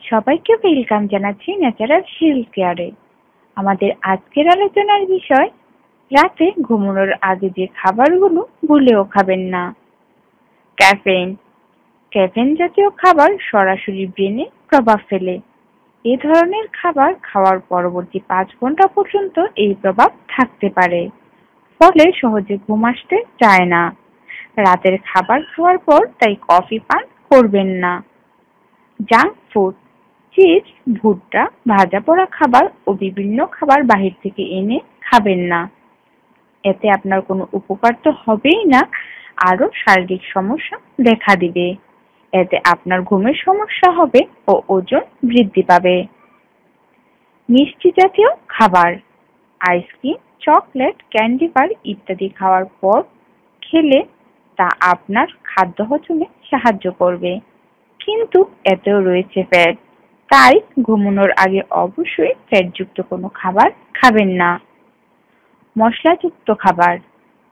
সবাইকে ওয়েলকাম জানাচ্ছি natural health কেয়ারে। আমাদের আজকের আলোচনার বিষয়, রাতে ঘুমানোর আগে যে খাবারগুলো ভুলেও খাবেন না। ক্যাফেইন। ক্যাফেইন জাতীয় খাবার সরাসরি ব্রেনে প্রভাব ফেলে। এ ধরনের খাবার খাওয়ার পরবর্তী 5 ঘন্টা পর্যন্ত এই প্রভাব থাকতে পারে, ফলে সহজে ঘুম আসতে চায় না। রাতের খাবার খাওয়ার পর তাই কফি পান করবেন না। জাঙ্ক ফুড, চিজ, ভুট্টা, ভাজা পোড়া খাবার ও বিভিন্ন খাবার বাহির থেকে এনে খাবেন না। এতে আপনার কোনো উপকার তো হবেই না, আরো শারীরিক সমস্যা দেখা দিবে। এতে আপনার ঘুমের সমস্যা হবে ও ওজন বৃদ্ধি পাবে। মিষ্টি জাতীয় খাবার, আইসক্রিম, চকলেট, ক্যান্ডি বার ইত্যাদি খাওয়ার পর খেলে তা আপনার খাদ্য হজমে সাহায্য করবে, কিন্তু এতেও রয়েছে ফ্যাট। তাই ঘুমানোর আগে অবশ্যই ফ্যাটযুক্ত কোনো খাবার খাবেন না। মশলাযুক্ত খাবার,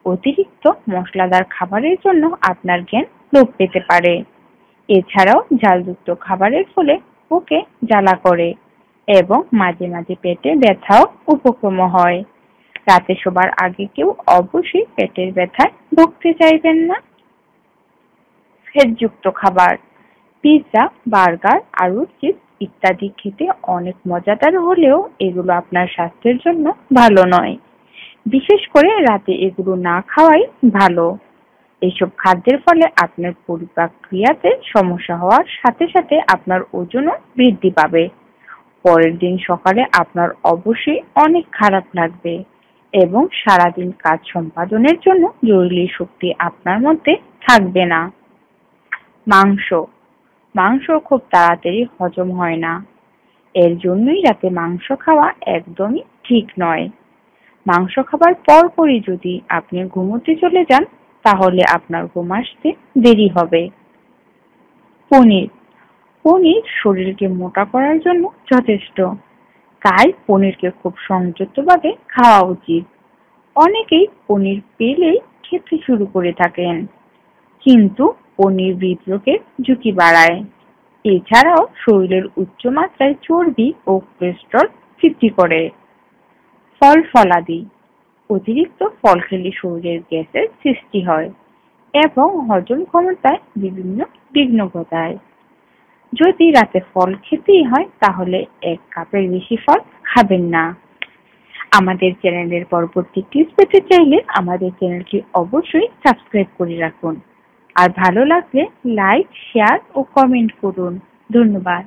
অতিরিক্ত মশলাদার খাবারের জন্য আপনার জ্ঞান লোপ পেতে পারে। এছাড়াও ঝালযুক্ত খাবারের ফলে বুকে জ্বালা করে এবং মাঝে মাঝে পেটে ব্যথাও উপক্রম হয়। রাতে শোবার আগে কেউ অবশ্যই পেটের ব্যথায় ভুগতে চাইবেন না। ফ্যাটযুক্ত খাবার, পিৎজা, বার্গার, আলুর চিপস ইত্যাদি খেতে অনেক মজাদার হলেও এগুলো আপনার স্বাস্থ্যের জন্য ভালো নয়। বিশেষ করে রাতে এগুলো না খাওয়াই ভালো। এইসব খাদ্যের ফলে আপনার পরিপাক ক্রিয়াতে সমস্যা হওয়ার সাথে সাথে আপনার ওজনও বৃদ্ধি পাবে। পরের দিন সকালে আপনার অবশ্যই অনেক খারাপ লাগবে এবং সারাদিন কাজ সম্পাদনের জন্য জরুরি শক্তি আপনার মধ্যে থাকবে না। মাংস খুব তাড়াতাড়ি হজম হয় না, এর জন্যই রাতে মাংস খাওয়া একদমই ঠিক নয়। মাংস খাবার পরপরই যদি আপনি ঘুমোতে চলে যান, তাহলে আপনার ঘুম আসতে দেরি হবে। পনির শরীরকে মোটা করার জন্য যথেষ্ট, তাই পনিরকে খুব সংযতভাবে খাওয়া উচিত। অনেকেই পনির পেলেই খেতে শুরু করে থাকেন, কিন্তু পনির হৃদরোগের ঝুঁকি বাড়ায়। এছাড়াও শরীরের উচ্চ মাত্রায় চর্বি ও কোলেস্টেরল বৃদ্ধি করে। ফলাদি, অতিরিক্ত ফল খেলে শরীরের গ্যাসের সৃষ্টি হয় এবং হজম ক্ষমতায় বিভিন্ন বিঘ্ন ঘটায়। যদি রাতে ফল খেতেই হয়, তাহলে 1 কাপের বেশি ফল খাবেন না। আমাদের চ্যানেলের পরবর্তী টিপস পেতে চাইলে আমাদের চ্যানেলটি অবশ্যই সাবস্ক্রাইব করে রাখুন। আর ভালো লাগলে লাইক, শেয়ার ও কমেন্ট করুন। ধন্যবাদ।